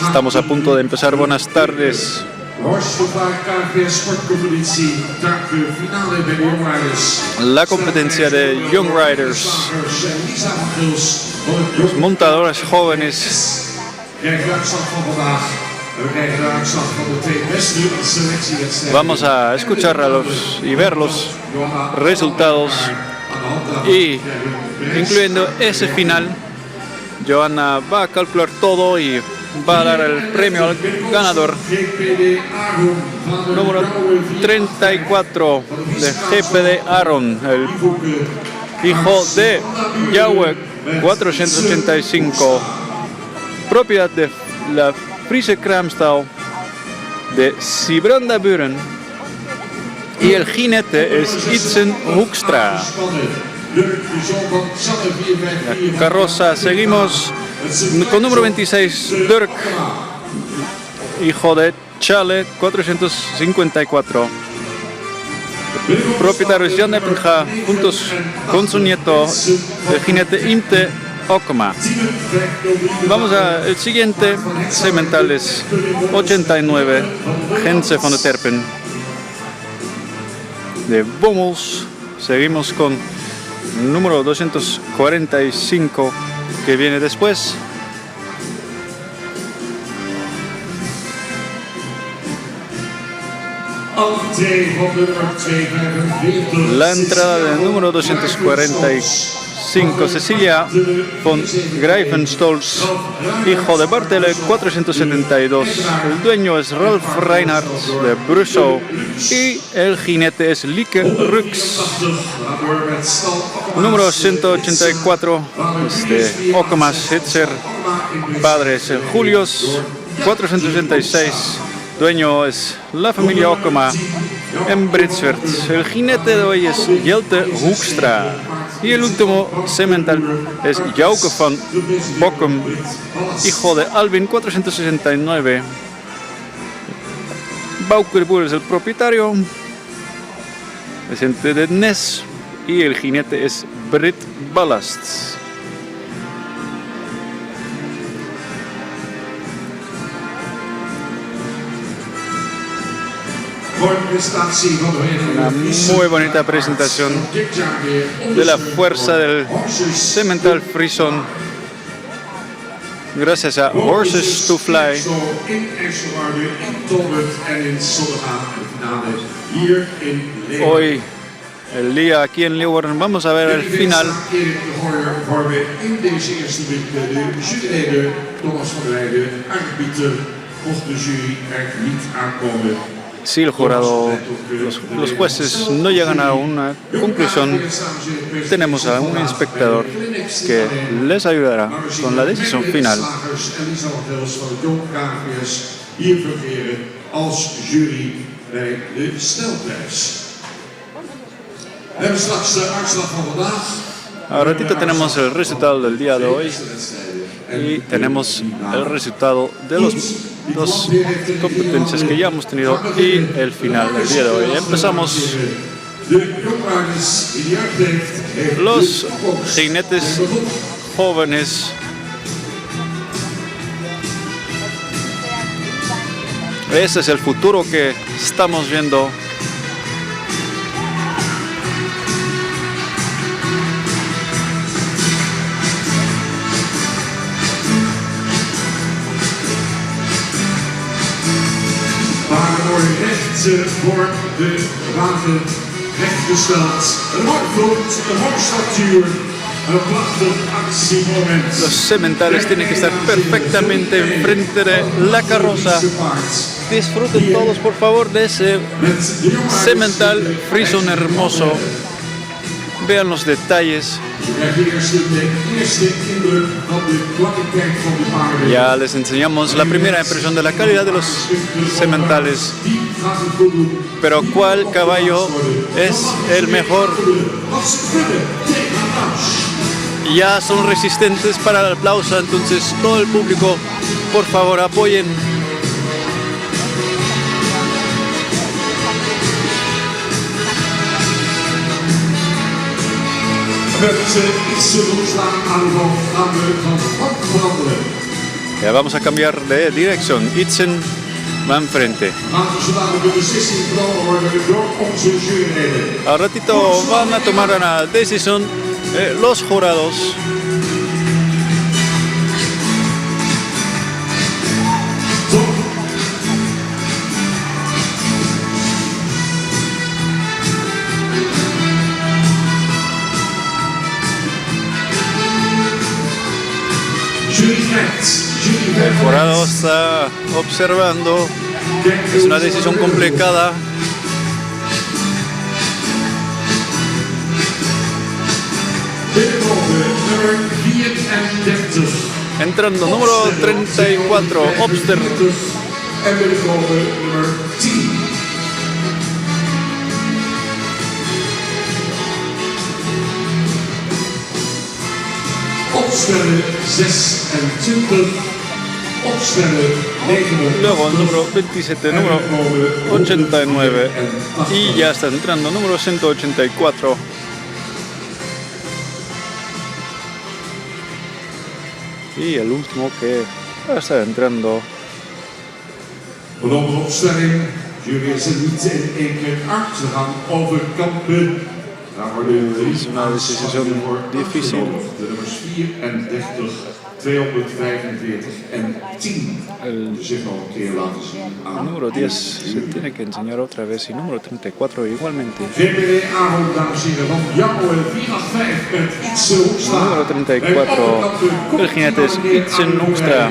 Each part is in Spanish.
Estamos a punto de empezar. Buenas tardes. La competencia de Young Riders, los montadores jóvenes. Vamos a escuchar y ver los resultados, y incluyendo ese final, Johanna va a calcular todo y va a dar el premio al ganador. Número 34 de GPD Aaron, el hijo de Yahweh 485, propiedad de la Friese Kramstal de Sibronda Buren, y el jinete es Itzen Hoekstra. La carroza, seguimos con número 26, Dirk, hijo de Chale 454. Propietario es Jan Eppenga, juntos con su nieto, el jinete Imte Okma. Vamos al siguiente semental, es 89, Gense van de Terpen de Bommels. Seguimos con número 245 que viene después. La entrada del número 245, Cecilia von Greifenstolz, hijo de Bartele 472. El dueño es Ralf Reinhardt de Brüssow y el jinete es Lieke Rux. Número 184 es de Okma Setzer, padre es Julius 466. Dueño es la familia Okma en Britsvert. El jinete de hoy es Jelte Hoekstra. Y el último semental es Jauke van Bokkum, hijo de Alvin 469. Bauke de Boer es el propietario, es gente de Nes, y el jinete es Britt Ballast. Una muy bonita presentación de la fuerza del semental Frison, gracias a Horses to Fly. Hoy, el día aquí en Leeuwarden, vamos a ver el final. Si el jurado, los jueces no llegan a una conclusión, tenemos a un inspector que les ayudará con la decisión final. A ratito tenemos el resultado del día de hoy y tenemos el resultado de los dos competencias que ya hemos tenido y el final del día de hoy. Empezamos los jinetes jóvenes. Ese es el futuro que estamos viendo. Voor de wagen rechtgesteld. Een mooi vloot, een mooie statuur, een prachtig actiemoment. Los sementales tienen que estar perfectamente enfrente de la carroza. Disfruten todos, por favor, de ese semental Frison hermoso. Vean los detalles. Ya les enseñamos la primera impresión de la calidad de los sementales. Pero ¿cuál caballo es el mejor? Ya son resistentes para el aplauso, entonces todo el público, por favor, apoyen. Met iets te loslaten aan de van veranderen. Ya vamos a cambiar de dirección. Itzen va enfrente. Laten we zo dadelijk een beslissing genomen worden door onze juryleden. Al ratito van a tomar una decisión los jurados. El jurado está observando. Es una decisión complicada. Entrando número 34, Obster. En binnenkomen nummer 10. Opstellen 26. Opstellen 29. Luego el número 27, número 89. Y ya está entrando número 184. Y el último que está entrando. Een andere opstelling. Jullie is het niet in één keer uit. Ze gaan overkampen. Daar worden drie Es una decisión difícil. de nummers 34, 245 en 10. El Zich nog een keer laten zien aan. número 10 se tiene que enseñar otra vez y número 34 igualmente. VPD Ahold, dames en heren, van Janko 485 met Itse Hoekstra. Número 34, el jinete es Itzen Hoekstra.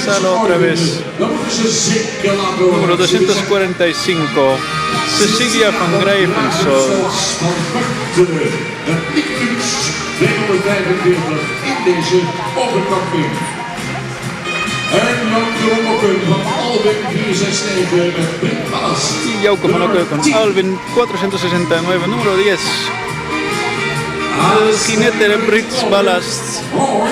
Sale otra vez. Número 245, Cecilia van Grijvenson. Het Niks 245 in deze overkamping. En Janko Mokken van Alwin 469 met Brit Ballast. Y Jouko van Okke con Alvin 469, número 10. El jinete de Brits Ballast. Mooi.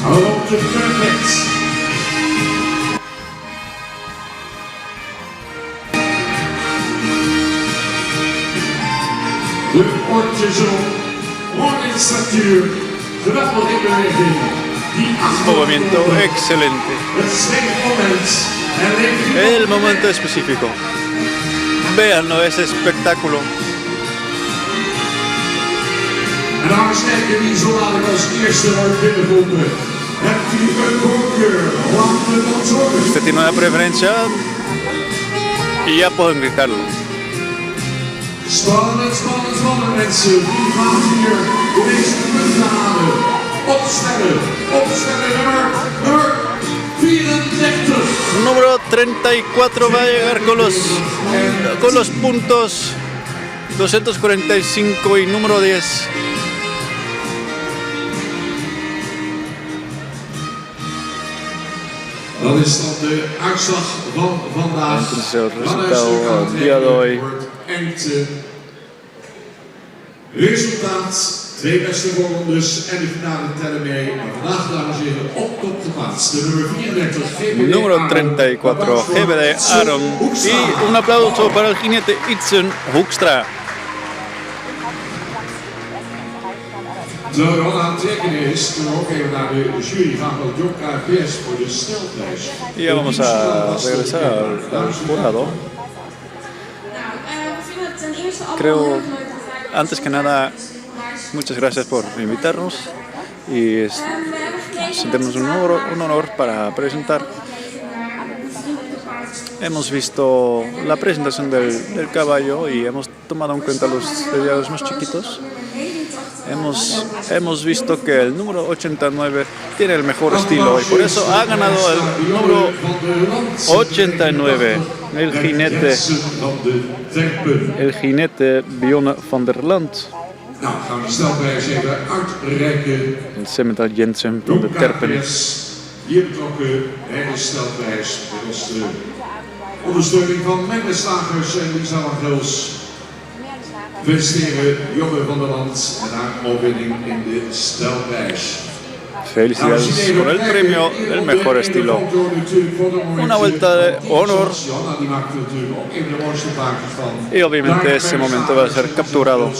Op de perfect. De Ortjezoon, mooi in statuur, geweldig in beweging. Die Movimiento achtergrond, excelente. het zweefmoment en leeft El momento específico. Véanlo, ese espectáculo. En dames en heren, die zo dadelijk als eerste wordt binnengeroepen. Hebt u een voorkeur? Laat me dat zorgen. Usted tiene una preferencia y ya pueden gritarlo. Spannend, spannend, spannend mensen. Wie gaat hier deze punten halen? Opstellen, opstellen, nummer 34. Número 34 va a llegar con los puntos 245 y número 10. Dat is dan de uitslag van vandaag. Dat is el resultado del día de hoy. Enkte resultaat. Twee beste rondes en de finale tellen mee. Maar vandaag, dames en heren, op de plaats. De nummer 34, GBD Número 34, GBD Aaron. Y un aplauso para el jinete Itzen Hoekstra. Terwijl wat aan het tekenen is, kunnen we ook even naar de jury gaan van het Jong KPS voor de snelprijs. Y ya vamos a regresar al jurado. Creo, antes que nada, muchas gracias por invitarnos y sentimos un honor para presentar. Hemos visto la presentación del caballo y hemos tomado en cuenta los detalles más chiquitos. Hemos visto que el número 89 tiene el mejor estilo y por eso ha ganado el número 89, el jinete Bjorn van der Land. Nou, gaan we de snelprijs even uitreiken. El Cemental Jensen van de Terpen. Hier betrokken bij de snelprijs. Dat is de ondersteuning van Mendes Slagers en Lisa van Gels. Feliciteren Jonge van der Land en haar overwinning in de snelprijs. Felicidades por el premio del mejor estilo. Una vuelta de honor. Y obviamente ese momento va a ser capturado.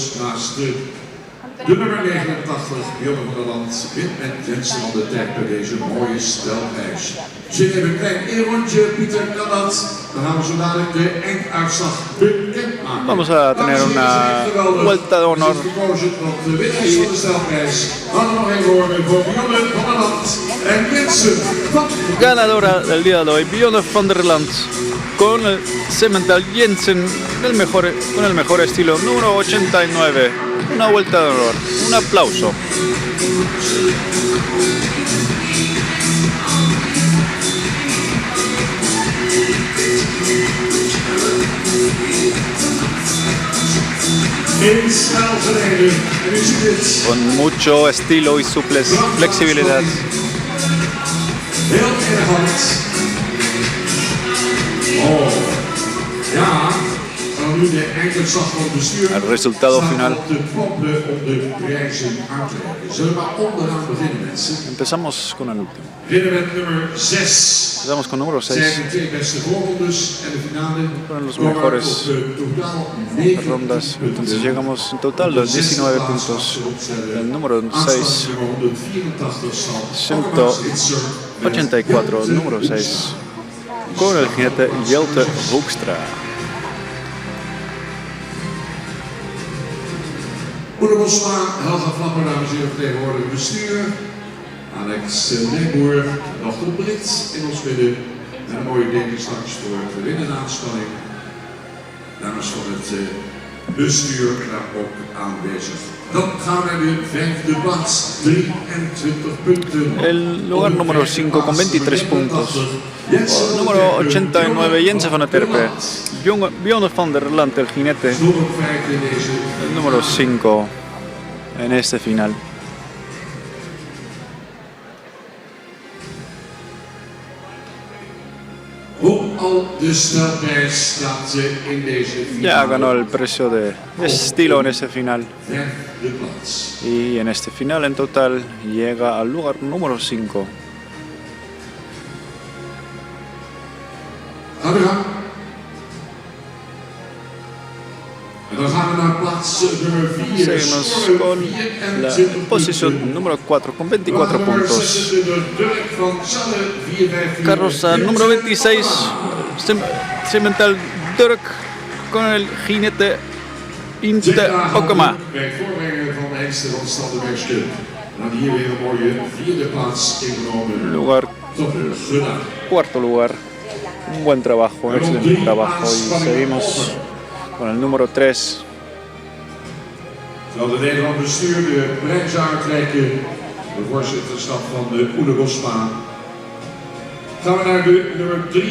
De nummer 89, Björn van der Land, wint met Jensen van de Tijd bij deze mooie stelreis. Zit even een klein eerrondje, Pieter, kan dat? Dan gaan we zo dadelijk de einduitslag bekendmaken. Vamos a tener una vuelta de honor. Gekozen tot de winnaars van de stelreis. Laten we nog even horen voor Björn van der Land en Jensen van de Tijd. Ganadora del día de hoy, Björn van der Land, con el Cemental Jensen con el mejor estilo, número 89. Una vuelta de honor. Un aplauso. Con mucho estilo y su flexibilidad. El resultado final. Empezamos con el último. Empezamos con número 6. Fueron los mejores rondas. Entonces llegamos en total a los 19 puntos. El número 6. 184, número 6. Con el jinete Jelte Hoekstra. Oene Bosma, Helga Flapper, dames en heren, vertegenwoordiger bestuur. Alex Nijboer, Dr. Brits in ons midden. En een mooie denk ik straks voor de winnenaanspanning. Dames van het bestuur daar ook aanwezig. Dan gaan we naar de vijfde plaats, 23 punten. El lugar número 5 con 23 puntos. Número 89, Jensen van der Terpe. Björn van der Land, el jinete. El número 5 en este final. Ya ganó el precio de estilo en ese final. Y en este final en total llega al lugar número 5. Seguimos con la posición número 4 con 24 puntos. Carroza número 26, Cemental Dirk con el jinete Inte Okema. Cuarto lugar. Un buen trabajo, un excelente trabajo. Y seguimos con el número 3. Terwijl de Nederland bestuur de prijs uitreiken, de voorzitterschap van de Oene Bosma. Gaan we naar de nummer 3.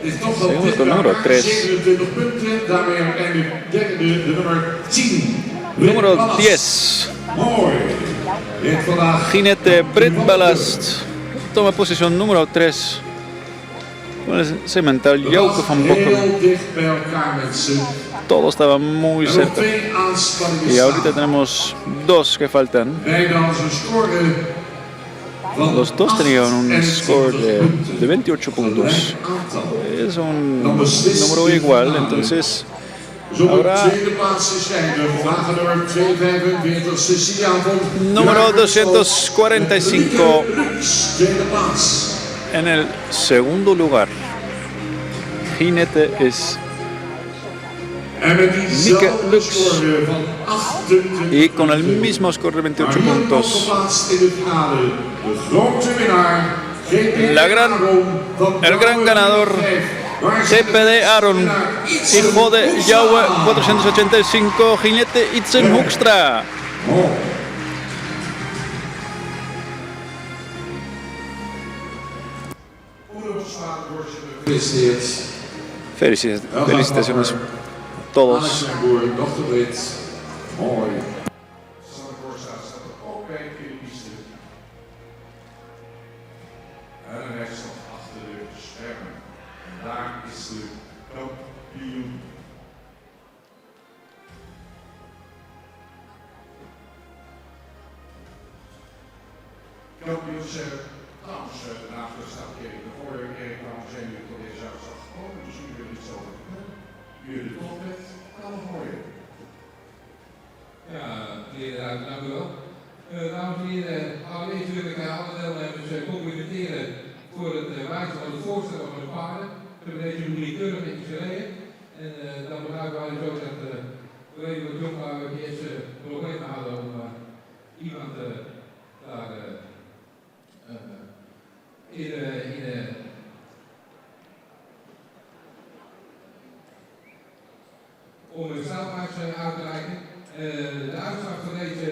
Is toch wel dit nummer 27 punten, daarmee uiteindelijk derde de nummer 10. Número 10. Mooi. Jinete Britt Ballast toma posición número 3. Con el Cemental Jouke van Bokum. Todo estaba muy cerca. Y ahorita tenemos dos que faltan. Los dos tenían un score de 28 puntos. Es un número igual, entonces ahora número 245 en el segundo lugar. Jinete es Mieke Lux y con el mismo score de 28 puntos. El gran ganador, GPD Aron, hijo de Yahweh 485, jinete Itzen Hoekstra. Felicitaciones a todos. kampioenschap. Trouwens, naast de stad Erik de Gooier, Erik, waarom zijn jullie tot deze uitslag gekomen? Misschien jullie iets over jullie de top met Alle Gooier. Ja, dank u wel. Dames en heren, allereerst wil ik alle deelnemers complimenteren voor het wijzen van het voorstel van de paarden. We hebben deze manier keurig netjes gereden. En dan begrijpen wij dus ook dat collega Jongbouwer die eerst problemen hadden om iemand daar om een strafmaats uit te reiken. De uitslag van deze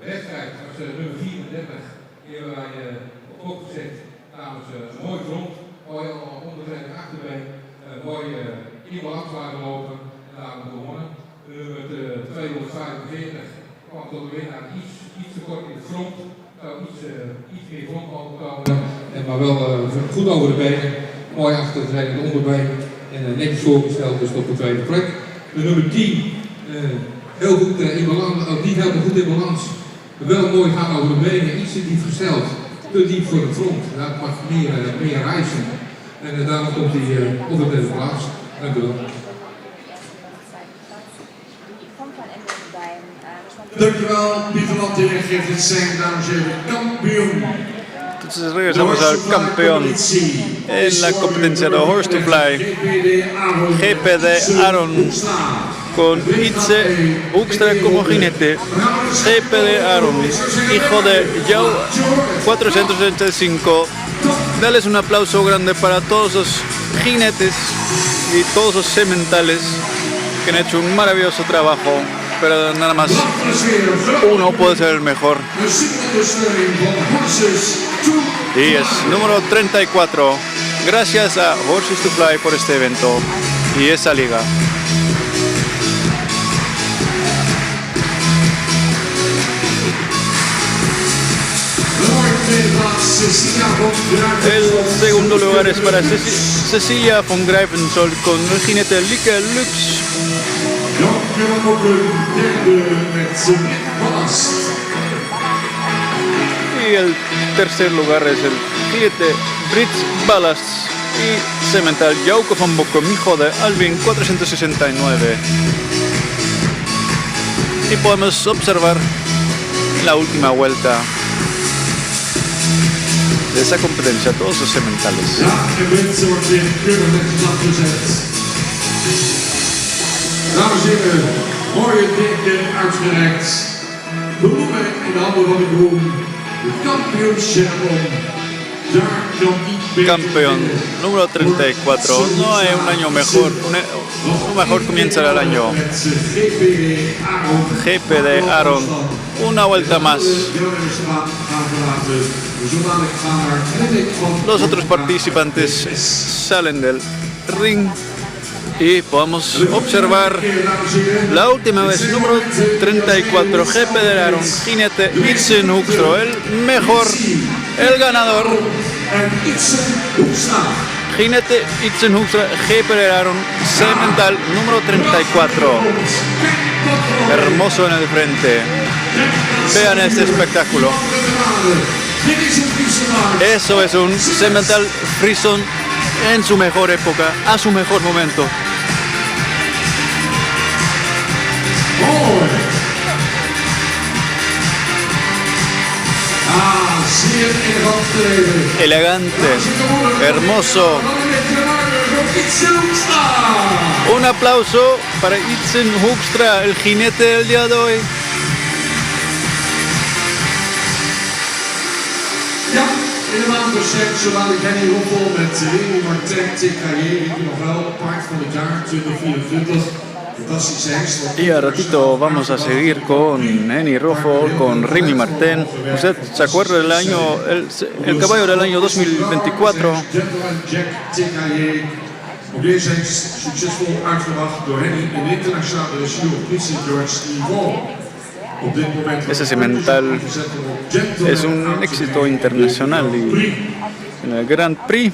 wedstrijd was nummer 34. Die hebben wij opgezet namens een mooi front, mooi onderzijde achterbeen, mooi in balans waren lopen en daarom gewonnen. Nummer 245 kwam tot de winnaar iets te kort in het front. Zou iets meer front mogen komen, maar wel goed over de benen, mooi achter het rijden onderbeen en netjes voorgesteld, dus op de tweede plek. De nummer 10, heel goed in balans, niet helemaal goed in balans, wel mooi gaan over de benen, iets te diep gesteld, te diep voor de front, dat mag meer reizen. En daarom komt hij op de derde plaats. Dank u wel. Dankjewel, Pieter Lanteer geeft het zijn, dames en heren, kampioen. Entonces regresamos al campeón en la competencia de Horse to Fly, GP de Aaron, con Itze Hoekstra como jinete. GP de Aaron, hijo de Joe 485. Dales un aplauso grande para todos los jinetes y todos los sementales que han hecho un maravilloso trabajo, pero nada más uno puede ser el mejor. Y es número 34. Gracias a Horses to Fly por este evento y esa liga. El segundo lugar es para Cecilia von Greifensol con el jinete Lieke Lux. Y el tercer lugar es el jinete Brits Ballast y semental Jouko van Bokkum, hijo de Alvin 469. Y podemos observar la última vuelta de esa competencia, todos los sementales. Dames en heren, mooie dingen uitgereikt. Bloemen in de handen van de groen. De kampioenschap. Daar kan niet beter. Campeón número 34. No hay un año mejor, un mejor comienzo del año. GP de Aaron. Una vuelta más. Los otros participantes salen del ring y podemos observar la última vez, número 34, GP de Aaron, jinete Itzen Hoekstra, el mejor, el ganador. Jinete Itzen Hoekstra, GP de Aaron, semental número 34. Hermoso en el frente. Vean este espectáculo. Eso es un semental frison en su mejor época, a su mejor momento. Elegante, hermoso. Un aplauso para Itzen Hoekstra, el jinete del día de hoy. Ja, in de maand december zowel ik Henny Roffel met Remy Martin, TKJ, nog wel paard van het jaar 2024. Fantastische hengst. Y a ratito vamos a seguir con Henny Roffel, con Remy Martin. ¿Usted se acuerda del año, el caballo del año 2024? Jack TKJ. Op deze hengst succesvol uitgebracht door Henny in de internationale regie op Prince George niveau. Ese semental es un éxito internacional y en el Grand Prix